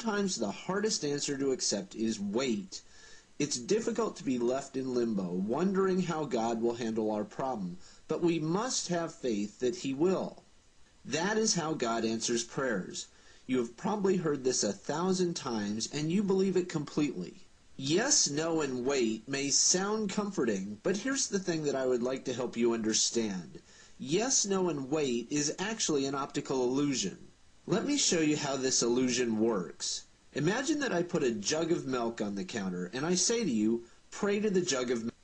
Sometimes the hardest answer to accept is wait. It's difficult to be left in limbo, wondering how God will handle our problem, but we must have faith that He will. That is how God answers prayers. You have probably heard this 1,000 times, and you believe it completely. Yes, no, and wait may sound comforting, but here's the thing that I would like to help you understand. Yes, no, and wait is actually an optical illusion. Let me show you how this illusion works. Imagine that I put a jug of milk on the counter, and I say to you, pray to the jug of milk.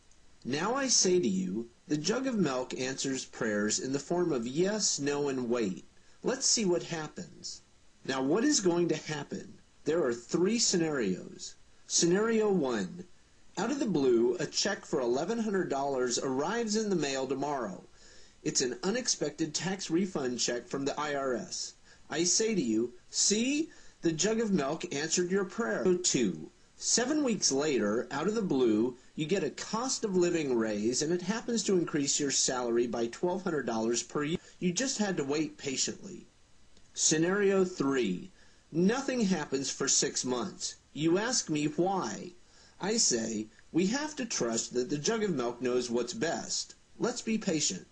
Now I say to you, the jug of milk answers prayers in the form of yes, no, and wait. Let's see what happens. Now what is going to happen? There are 3 scenarios. Scenario 1. Out of the blue, a check for $1,100 arrives in the mail tomorrow. It's an unexpected tax refund check from the IRS. I say to you, see, the jug of milk answered your prayer. 2. 7 weeks later, out of the blue, you get a cost of living raise and it happens to increase your salary by $1,200 per year. You just had to wait patiently. Scenario 3. Nothing happens for 6 months. You ask me why. I say, we have to trust that the jug of milk knows what's best. Let's be patient.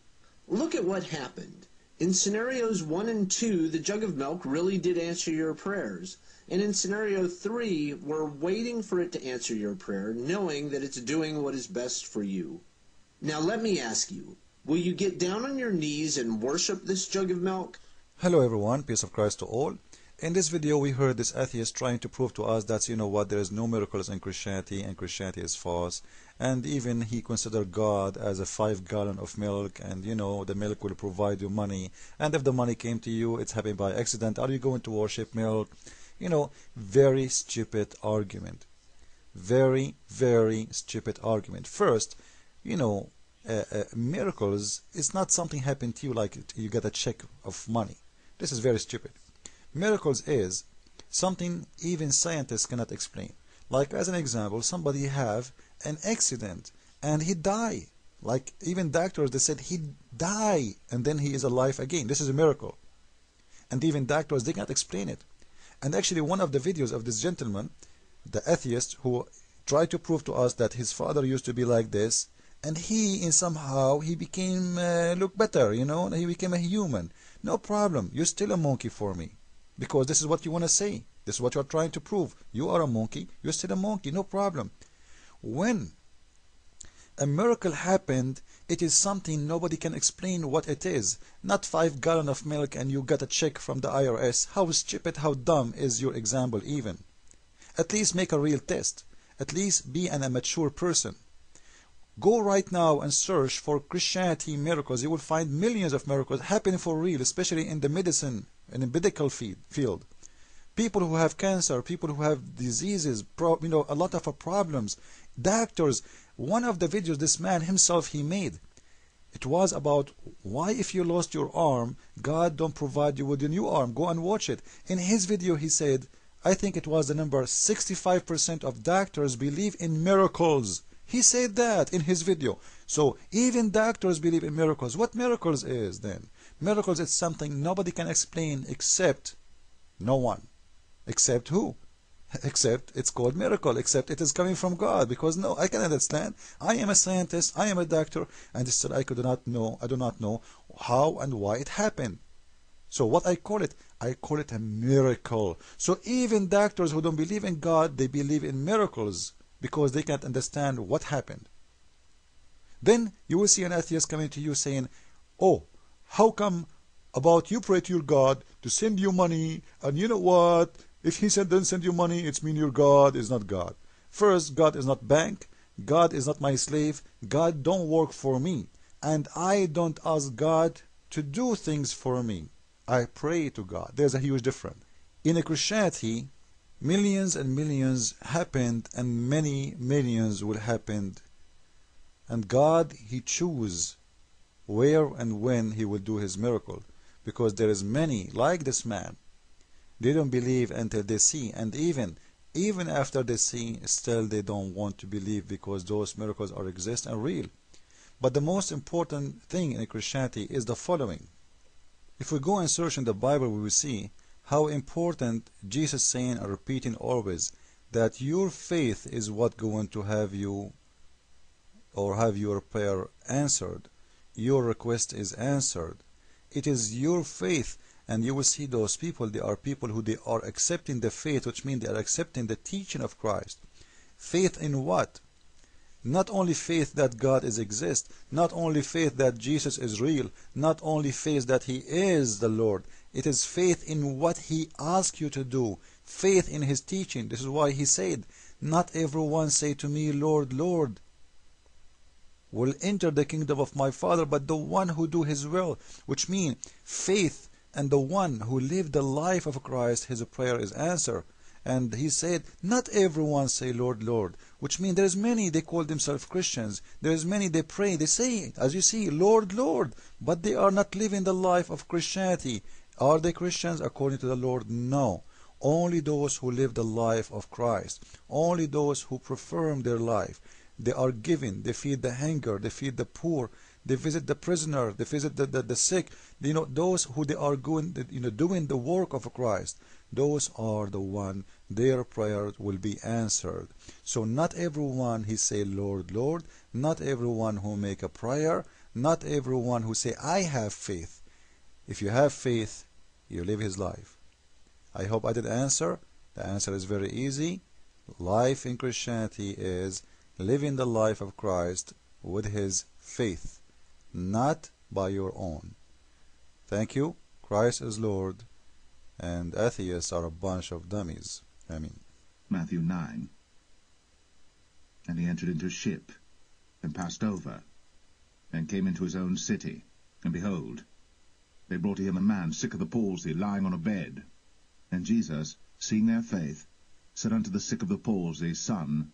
Look at what happened. In scenarios 1 and 2, the jug of milk really did answer your prayers. And in scenario 3, we're waiting for it to answer your prayer, knowing that it's doing what is best for you. Now let me ask you, will you get down on your knees and worship this jug of milk? Hello everyone, peace of Christ to all. In this video we heard this atheist trying to prove to us that, you know what, there is no miracles in Christianity and Christianity is false. And even he considered God as a 5 gallon of milk, and you know, the milk will provide you money. And if the money came to you, it's happened by accident. Are you going to worship milk? You know, very stupid argument. Very, very stupid argument. First, you know, miracles is not something happened to you like you get a check of money. This is very stupid. Miracles is something even scientists cannot explain. Like as an example, somebody have an accident and he die. Like even doctors, they said he die and then he is alive again. This is a miracle. And even doctors, they cannot explain it. And actually one of the videos of this gentleman, the atheist, who tried to prove to us that his father used to be like this, and he in somehow he became look better, you know, he became a human. No problem, you're still a monkey for me. Because this is what you want to say. This is what you're trying to prove. You are a monkey, you're still a monkey, no problem. When a miracle happened, it is something nobody can explain what it is. Not 5 gallons of milk and you get a check from the IRS. How stupid, how dumb is your example even? At least make a real test. At least be an immature person. Go right now and search for Christianity miracles. You will find millions of miracles happening for real, especially in the medicine, in the medical field. People who have cancer, people who have diseases, you know, a lot of problems. Doctors, one of the videos this man himself he made, it was about why if you lost your arm, God don't provide you with a new arm. Go and watch it. In his video he said, I think it was the number 65% of doctors believe in miracles. He said that in his video. So even doctors believe in miracles. What miracles is then? Miracles is something nobody can explain except no one. Except who? Except it's called miracle. Except it is coming from God. Because no, I can understand. I am a scientist. I am a doctor. And still I do not know how and why it happened. So what I call it a miracle. So even doctors who don't believe in God, they believe in miracles. Because they can't understand what happened. Then you will see an atheist coming to you saying, oh, how come about you pray to your God to send you money, and you know what? If he doesn't send you money, it's mean your God is not God. First, God is not bank. God is not my slave. God don't work for me. And I don't ask God to do things for me. I pray to God. There's a huge difference. In a Christianity, millions and millions happened and many millions will happen. And God, he choose where and when he will do his miracle. Because there is many, like this man, they don't believe until they see. And even after they see, still they don't want to believe because those miracles are exist and real. But the most important thing in Christianity is the following. If we go and search in the Bible, we will see how important Jesus saying and repeating always that your faith is what going to have you or have your prayer answered. Your request is answered. It is your faith, and you will see those people, they are people who they are accepting the faith, which means they are accepting the teaching of Christ. Faith in what? Not only faith that God is exist, not only faith that Jesus is real, not only faith that He is the Lord. It is faith in what He asks you to do, faith in His teaching. This is why He said, not everyone say to me, Lord, Lord, will enter the kingdom of my Father, but the one who do His will, which means faith and the one who lived the life of Christ, his prayer is answered. And he said, not everyone say, Lord, Lord, which means there's many, they call themselves Christians. There's many, they pray, they say, as you see, Lord, Lord, but they are not living the life of Christianity. Are they Christians according to the Lord? No. Only those who live the life of Christ. Only those who perform their life. They are giving, they feed the hunger, they feed the poor, they visit the prisoner, they visit the sick. Those who they are going, doing the work of Christ. Those are the one, their prayer will be answered. So not everyone he say, Lord, Lord, not everyone who make a prayer, not everyone who say, I have faith. If you have faith, you live his life. I hope I did answer. The answer is very easy. Life in Christianity is living the life of Christ with his faith, not by your own. Thank you. Christ is Lord, and atheists are a bunch of dummies. Amen. Matthew 9. And he entered into a ship, and passed over, and came into his own city. And behold, they brought to him a man sick of the palsy, lying on a bed. And Jesus, seeing their faith, said unto the sick of the palsy, Son,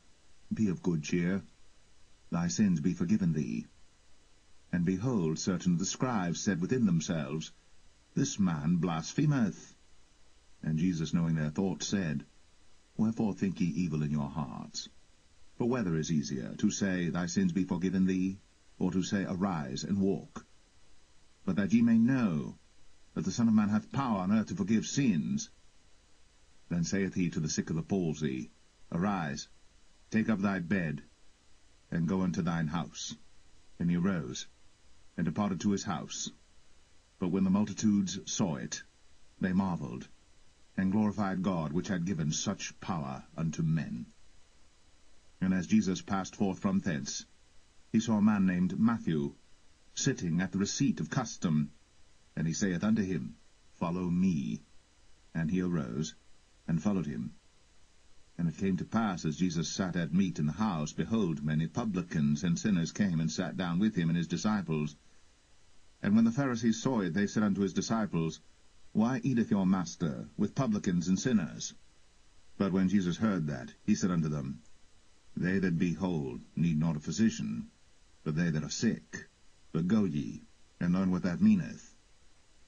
be of good cheer, thy sins be forgiven thee. And behold, certain of the scribes said within themselves, This man blasphemeth. And Jesus, knowing their thoughts, said, Wherefore think ye evil in your hearts? For whether is easier, to say, Thy sins be forgiven thee, or to say, Arise and walk? But that ye may know that the Son of Man hath power on earth to forgive sins. Then saith he to the sick of the palsy, Arise, take up thy bed, and go unto thine house. And he arose, and departed to his house. But when the multitudes saw it, they marveled, and glorified God, which had given such power unto men. And as Jesus passed forth from thence, he saw a man named Matthew, sitting at the receipt of custom. And he saith unto him, Follow me. And he arose, and followed him. And it came to pass, as Jesus sat at meat in the house, behold, many publicans and sinners came and sat down with him and his disciples. And when the Pharisees saw it, they said unto his disciples, Why eateth your master with publicans and sinners? But when Jesus heard that, he said unto them, They that be whole need not a physician, but they that are sick. But go ye, and learn what that meaneth.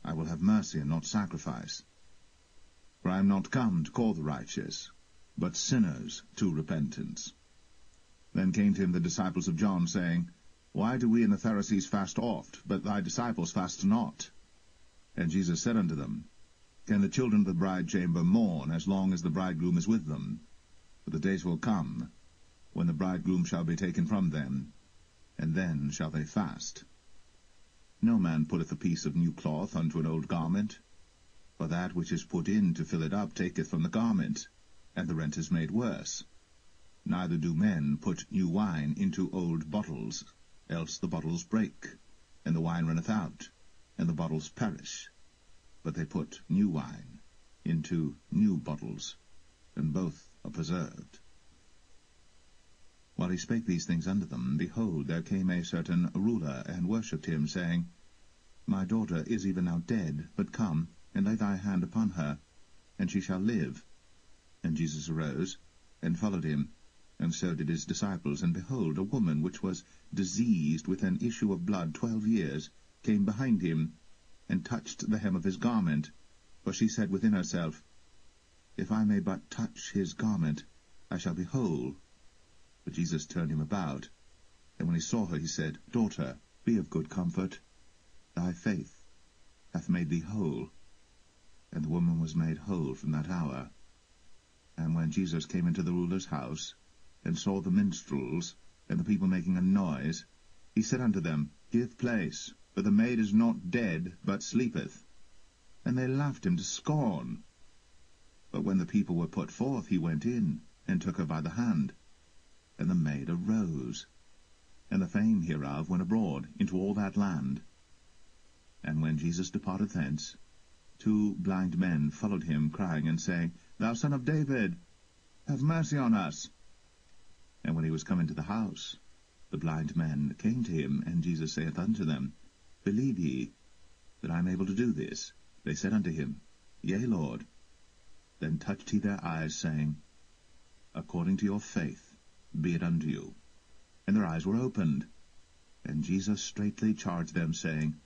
I will have mercy and not sacrifice. For I am not come to call the righteous, but sinners to repentance. Then came to him the disciples of John, saying, Why do we and the Pharisees fast oft, but thy disciples fast not? And Jesus said unto them, Can the children of the bride chamber mourn as long as the bridegroom is with them? For the days will come, when the bridegroom shall be taken from them, and then shall they fast. No man putteth a piece of new cloth unto an old garment, for that which is put in to fill it up taketh from the garment, and the rent is made worse. Neither do men put new wine into old bottles, else the bottles break, and the wine runneth out, and the bottles perish. But they put new wine into new bottles, and both are preserved. While he spake these things unto them, behold, there came a certain ruler, and worshipped him, saying, My daughter is even now dead, but come, and lay thy hand upon her, and she shall live. And Jesus arose, and followed him, and so did his disciples. And behold, a woman which was diseased with an issue of blood 12 years, came behind him, and touched the hem of his garment. For she said within herself, If I may but touch his garment, I shall be whole. But Jesus turned him about, and when he saw her, he said, Daughter, be of good comfort. Thy faith hath made thee whole. And the woman was made whole from that hour. And when Jesus came into the ruler's house, and saw the minstrels, and the people making a noise, he said unto them, Give place, for the maid is not dead, but sleepeth. And they laughed him to scorn. But when the people were put forth, he went in, and took her by the hand. And the maid arose. And the fame hereof went abroad into all that land. And when Jesus departed thence, 2 blind men followed him, crying and saying, Thou son of David, have mercy on us. And when he was come into the house, the blind men came to him, and Jesus saith unto them, Believe ye that I am able to do this? They said unto him, Yea, Lord. Then touched he their eyes, saying, According to your faith be it unto you. And their eyes were opened. And Jesus straitly charged them, saying,